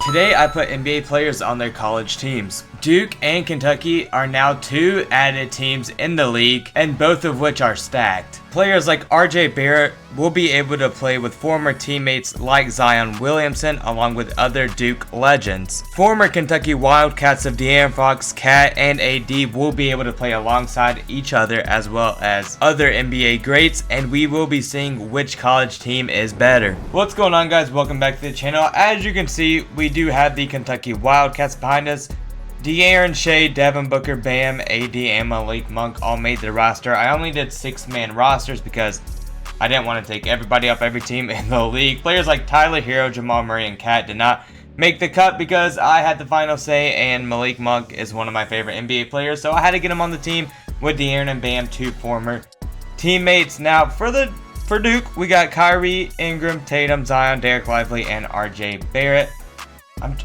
Today I put NBA players on their college teams. Duke and Kentucky are now two added teams in the league, and both of which are stacked. Players like RJ Barrett will be able to play with former teammates like Zion Williamson along with other Duke legends. Former Kentucky Wildcats of De'Aaron Fox, Cat, and AD will be able to play alongside each other as well as other NBA greats, and we will be seeing which college team is better. What's going on, guys? Welcome back to the channel. As you can see, we do have the Kentucky Wildcats behind us. De'Aaron, Shea, Devin Booker, Bam, AD, and Malik Monk all made the roster. I only did 6-man rosters because I didn't want to take everybody off every team in the league. Players like Tyler Hero, Jamal Murray, and Cat did not make the cut because I had the final say, and Malik Monk is one of my favorite NBA players, so I had to get him on the team with De'Aaron and Bam, two former teammates. Now, for Duke, we got Kyrie, Ingram, Tatum, Zion, Derek Lively, and RJ Barrett.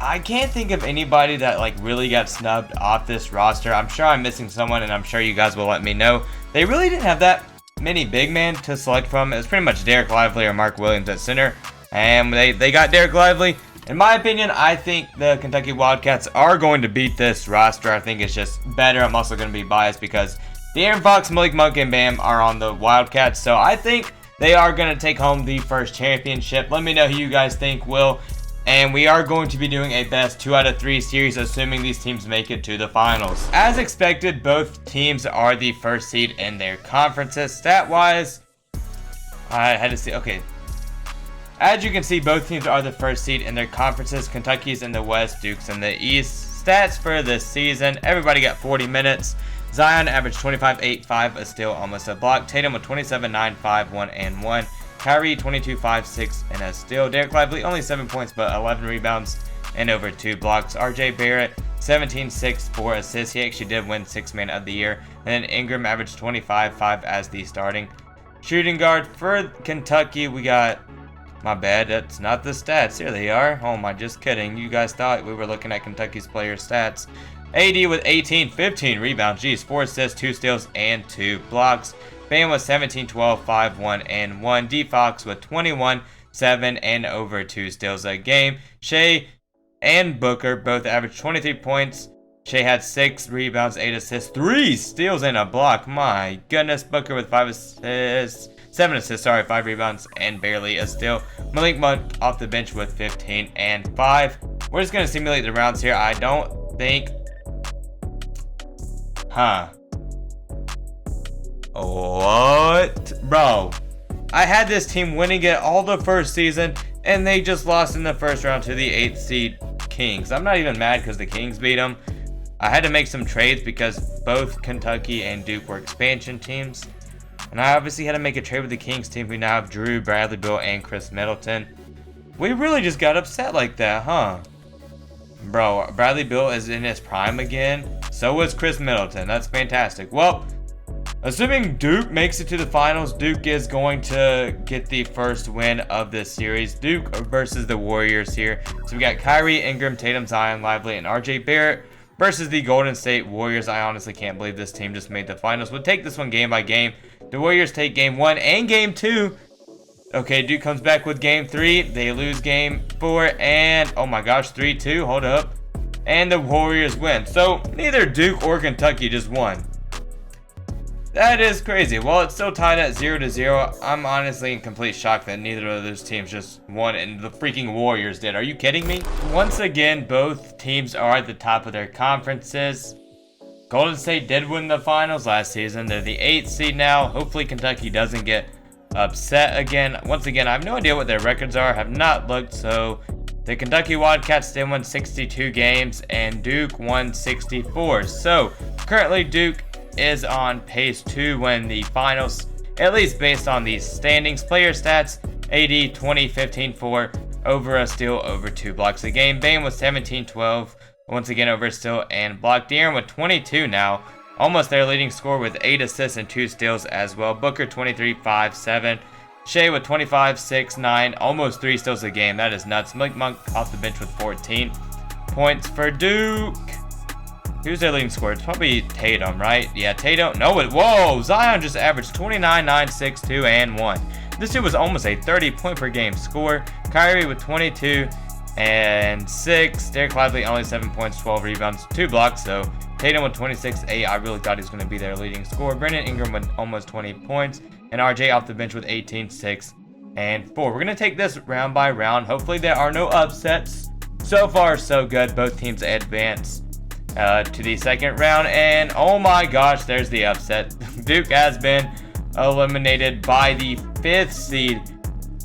I can't think of anybody that really got snubbed off this roster. I'm sure I'm missing someone, and I'm sure you guys will let me know. They really didn't have that many big men to select from. It was pretty much Derek Lively or Mark Williams at center, and they got Derek Lively. In my opinion, I think the Kentucky Wildcats are going to beat this roster. I think it's just better. I'm also going to be biased because De'Aaron Fox, Malik Monk, and Bam are on the Wildcats, so I think they are going to take home the first championship. Let me know who you guys think will. And we are going to be doing a best 2 out of 3 series, assuming these teams make it to the finals. As expected, both teams are the first seed in their conferences. Stat-wise, I had to see. Okay. As you can see, both teams are the first seed in their conferences. Kentucky's in the West, Duke's in the East. Stats for this season, everybody got 40 minutes. Zion averaged 25, 8, 5, a steal, almost a block. Tatum with 27, 9, 5, 1, and 1. Kyrie 22, 5, 6, and a steal. Derek Lively only 7 points, but 11 rebounds and over 2 blocks. RJ Barrett 17, 6, 4 assists. He actually did win 6-man of the year. And then Ingram averaged 25, 5 as the starting shooting guard. For Kentucky, we got, my bad, that's not the stats. Here they are. Oh my, just kidding. You guys thought we were looking at Kentucky's player stats. AD with 18, 15 rebounds. Geez, 4 assists, 2 steals, and 2 blocks. Bam with 17, 12, 5, 1, and 1. D Fox with 21, 7, and over 2 steals a game. Shea and Booker both averaged 23 points. Shea had 6 rebounds, 8 assists, 3 steals, and a block. My goodness. Booker with 5 assists, 7 assists, 5 rebounds, and barely a steal. Malik Monk off the bench with 15 and 5. We're just going to simulate the rounds here. I don't think... What? Bro, I had this team winning it all the first season, and they just lost in the first round to the 8th seed Kings. I'm not even mad because the Kings beat them. I had to make some trades because both Kentucky and Duke were expansion teams. And I obviously had to make a trade with the Kings team, who now have Drew, Bradley Beal, and Chris Middleton. We really just got upset like that, huh? Bro, Bradley Beal is in his prime again. So is Chris Middleton. That's fantastic. Well, assuming Duke makes it to the finals, Duke is going to get the first win of this series. Duke versus the Warriors here. So we got Kyrie, Ingram, Tatum, Zion, Lively, and RJ Barrett versus the Golden State Warriors. I honestly can't believe this team just made the finals. We'll take this one game by game. The Warriors take game 1 and game 2. Okay, Duke comes back with game 3. They lose game 4 and, oh my gosh, 3-2. Hold up. And the Warriors win. So neither Duke or Kentucky just won. That is crazy. Well, it's still tied at 0-0. I'm honestly in complete shock that neither of those teams just won and the freaking Warriors did. Are you kidding me? Once again, both teams are at the top of their conferences. Golden State did win the finals last season. They're the 8th seed now. Hopefully Kentucky doesn't get upset again. Once again, I have no idea what their records are. Have not looked. So the Kentucky Wildcats did win 62 games and Duke won 64. So currently Duke is on pace to win the finals, at least based on these standings. Player stats: AD 20, 15, 4, over a steal, over 2 blocks a game. Bam with 17, 12, once again over a steal and block. De'Aaron with 22 now, almost their leading scorer with 8 assists and 2 steals as well. Booker 23, 5, 7. Shea with 25, 6, 9, almost 3 steals a game. That is nuts. Malik Monk off the bench with 14 points for Duke. Who's their leading scorer? It's probably Tatum, right? Yeah, Tatum. No, whoa! Zion just averaged 29, 9, 6, 2, and 1. This dude was almost a 30 point per game scorer. Kyrie with 22, and 6. Derek Lively only 7 points, 12 rebounds, 2 blocks. So Tatum with 26-8. I really thought he was going to be their leading scorer. Brandon Ingram with almost 20 points. And RJ off the bench with 18, 6, and 4. We're going to take this round by round. Hopefully there are no upsets. So far, so good. Both teams advance to the second round. And oh my gosh, there's the upset. Duke has been eliminated by the 5th seed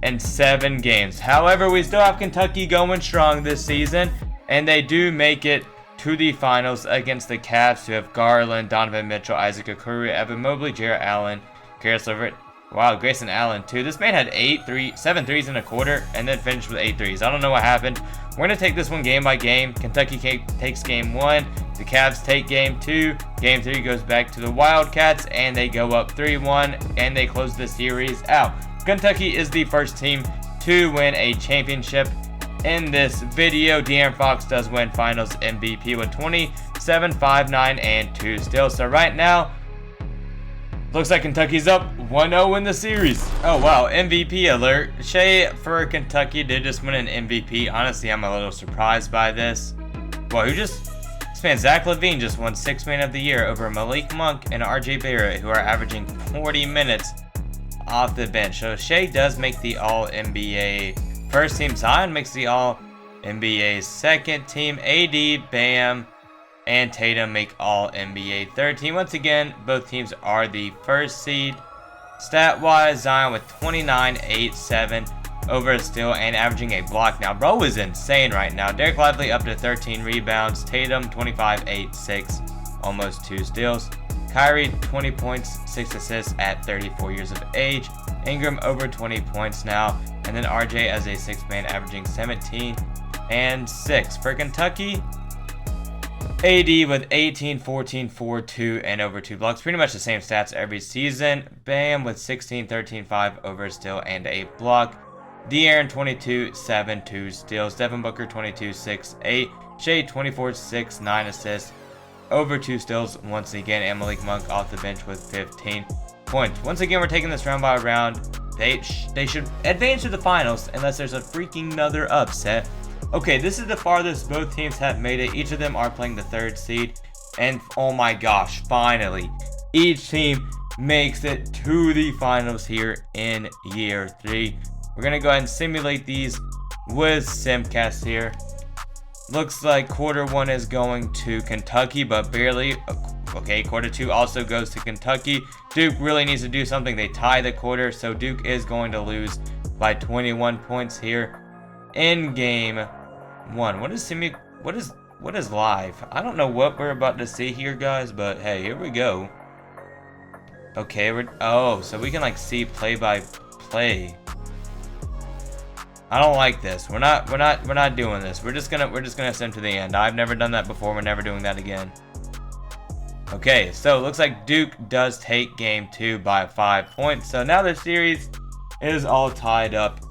in 7 games. However, we still have Kentucky going strong this season, and they do make it to the finals against the Cavs, who have Garland, Donovan Mitchell, Isaac Okoro, Evan Mobley, Jarrett Allen, Karis LeVert. Wow, Grayson Allen too. This man had 7 threes in a quarter and then finished with 8 threes. I don't know what happened. We're going to take this one game by game. Kentucky takes game 1. The Cavs take game 2. Game 3 goes back to the Wildcats, and they go up 3-1, and they close the series out. Kentucky is the first team to win a championship in this video. De'Aaron Fox does win finals MVP with 27, 5, 9, and 2 steals. So right now, looks like Kentucky's up 1-0 in the series. Oh wow, MVP alert. Shea for Kentucky did just win an MVP. Honestly, I'm a little surprised by this. Well, this man, Zach LaVine, just won 6th Man of the Year over Malik Monk and RJ Barrett, who are averaging 40 minutes off the bench. So Shea does make the All-NBA first team. Zion makes the All-NBA second team. AD, Bam, and Tatum make All-NBA third team. Once again, both teams are the first seed. Stat-wise, Zion with 29, 8, 7 over a steal and averaging a block. Now, bro is insane right now. Derek Lively up to 13 rebounds. Tatum 25, 8, 6, almost 2 steals. Kyrie 20 points, 6 assists at 34 years of age. Ingram over 20 points now. And then RJ as a 6th man averaging 17 and 6. For Kentucky, AD with 18, 14, 4, 2, and over 2 blocks. Pretty much the same stats every season. Bam with 16, 13, 5 over a steal and a block. De'Aaron 22, 7, 2 steals. Devin Booker 22, 6, 8. Shea 24, 6, 9 assists. Over 2 steals once again. And Malik Monk off the bench with 15 points. Once again, we're taking this round by round. They should advance to the finals unless there's a freaking another upset. Okay, this is the farthest both teams have made it. Each of them are playing the 3rd seed. And oh my gosh, finally, each team makes it to the finals here in year 3. We're going to go ahead and simulate these with Simcast here. Looks like quarter 1 is going to Kentucky, but barely. Okay, quarter 2 also goes to Kentucky. Duke really needs to do something. They tie the quarter, so Duke is going to lose by 21 points here in game 1. What is live? I don't know what we're about to see here, guys, but hey, here we go. Okay, so we can like see play by play. I don't like this. We're not doing this. We're just gonna send to the end. I've never done that before. We're never doing that again. Okay, so it looks like Duke does take game 2 by 5 points. So now the series is all tied up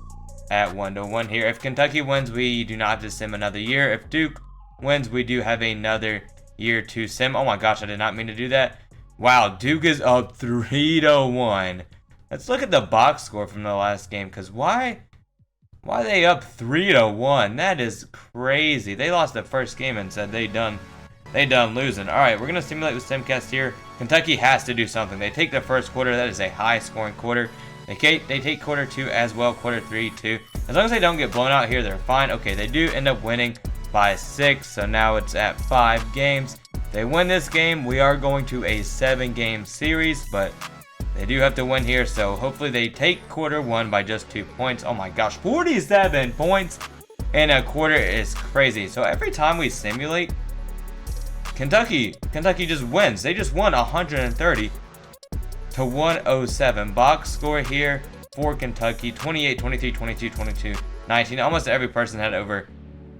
at 1-1 here. If Kentucky wins, we do not have to sim another year. If Duke wins, we do have another year to sim. Oh my gosh, I did not mean to do that. Wow, Duke is up 3-1. Let's look at the box score from the last game, because why are they up 3-1? That is crazy. They lost the first game and said they done losing. All right, we're gonna simulate with Simcast here. Kentucky has to do something. They take the first quarter. That is a high-scoring quarter. They take quarter 2 as well. Quarter 3 too. As long as they don't get blown out here, they're fine. Okay, they do end up winning by 6. So now it's at 5 games. If they win this game, we are going to a 7-game series, but they do have to win here, so hopefully they take quarter 1 by just 2 points. Oh my gosh, 47 points in a quarter is crazy. So every time we simulate, Kentucky just wins. They just won 130 to 107. Box score here for Kentucky, 28, 23, 22, 22, 19. Almost every person had over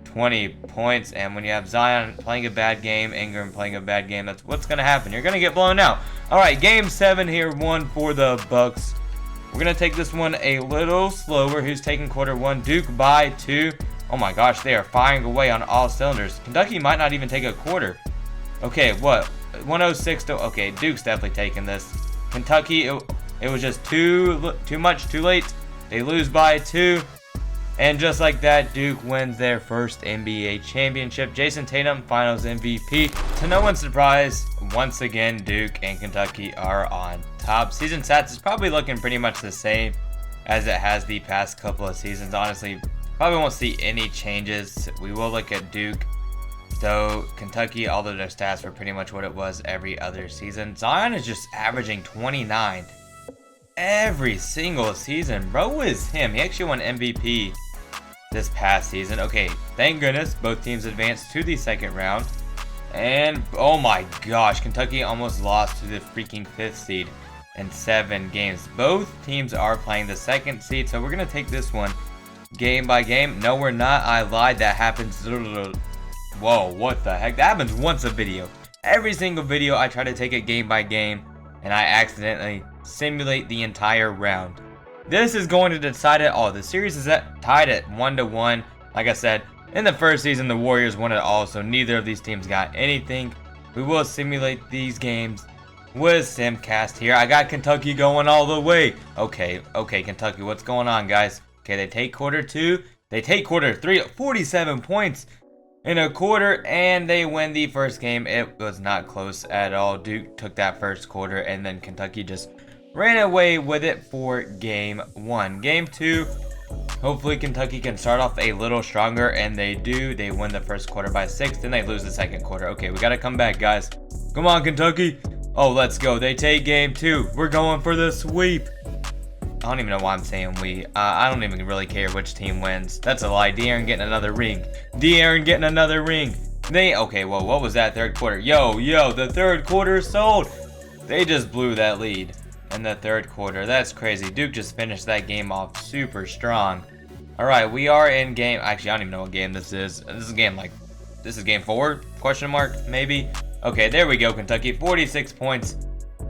20 points, and when you have Zion playing a bad game, Ingram playing a bad game, that's what's going to happen. You're going to get blown out. All right, game 7 here, 1 for the Bucks. We're going to take this one a little slower. Who's taking quarter 1? Duke by 2. Oh my gosh, they are firing away on all cylinders. Kentucky might not even take a quarter. Okay, what? 106 to... Okay, Duke's definitely taking this. Kentucky, it was just too much, too late. They lose by 2. And just like that, Duke wins their first NBA championship. Jason Tatum, Finals MVP. To no one's surprise, once again, Duke and Kentucky are on top. Season stats is probably looking pretty much the same as it has the past couple of seasons. Honestly, probably won't see any changes. We will look at Duke, though Kentucky, although their stats were pretty much what it was every other season. Zion is just averaging 29 every single season. Bro is him. He actually won MVP this past season. Okay, thank goodness both teams advanced to the second round. And oh my gosh, Kentucky almost lost to the freaking 5th seed in 7 games. Both teams are playing the 2nd seed, so we're gonna take this one game by game. No, we're not. I lied. That happens. Whoa, what the heck? That happens once a video. Every single video I try to take it game by game, and I accidentally simulate the entire round. This is going to decide it all. The series is tied at 1-1. Like I said, in the first season, the Warriors won it all, so neither of these teams got anything. We will simulate these games with Simcast here. I got Kentucky going all the way. Okay, Kentucky, what's going on, guys? Okay, they take quarter 2. They take quarter 3. 47 points in a quarter, and they win the first game. It was not close at all. Duke took that first quarter, and then Kentucky just ran away with it for game 1. Game 2, hopefully Kentucky can start off a little stronger, and they do. They win the first quarter by 6, then they lose the second quarter. Okay, we gotta come back, guys. Come on, Kentucky. Oh, let's go. They take game 2. We're going for the sweep. I don't even know why I'm saying we. I don't even really care which team wins. That's a lie. De'Aaron getting another ring. De'Aaron getting another ring. Okay, well, what was that third quarter? Yo, the third quarter sold. They just blew that lead in the third quarter. That's crazy. Duke just finished that game off super strong. All right, we are in game. Actually, I don't even know what game this is. This is game 4? Question mark, maybe. Okay, there we go, Kentucky. 46 points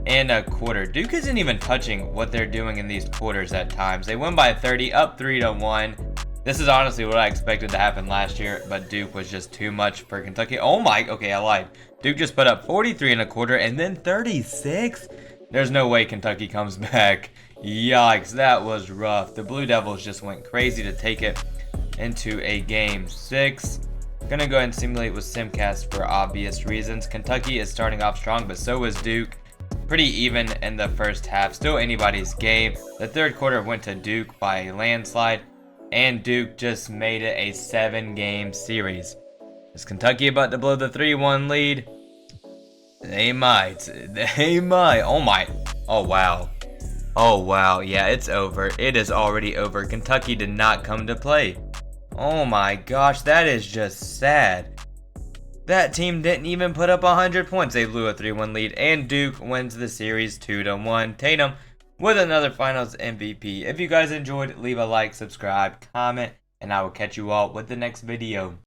in a quarter. Duke isn't even touching what they're doing in these quarters at times. They win by 30, up 3-1. This is honestly what I expected to happen last year, but Duke was just too much for Kentucky. Okay, I lied. Duke just put up 43 in a quarter and then 36? There's no way Kentucky comes back. Yikes, that was rough. The Blue Devils just went crazy to take it into a game 6. Gonna go ahead and simulate with Simcast for obvious reasons. Kentucky is starting off strong, but so is Duke. Pretty even in the first half. Still anybody's game. The third quarter went to Duke by a landslide, and Duke just made it a 7-game series. Is Kentucky about to blow the 3-1 lead? They might. Oh wow. Yeah, it's over. It is already over. Kentucky did not come to play. Oh my gosh, that is just sad. That team didn't even put up 100 points. They blew a 3-1 lead, and Duke wins the series 2-1. Tatum with another Finals MVP. If you guys enjoyed, leave a like, subscribe, comment, and I will catch you all with the next video.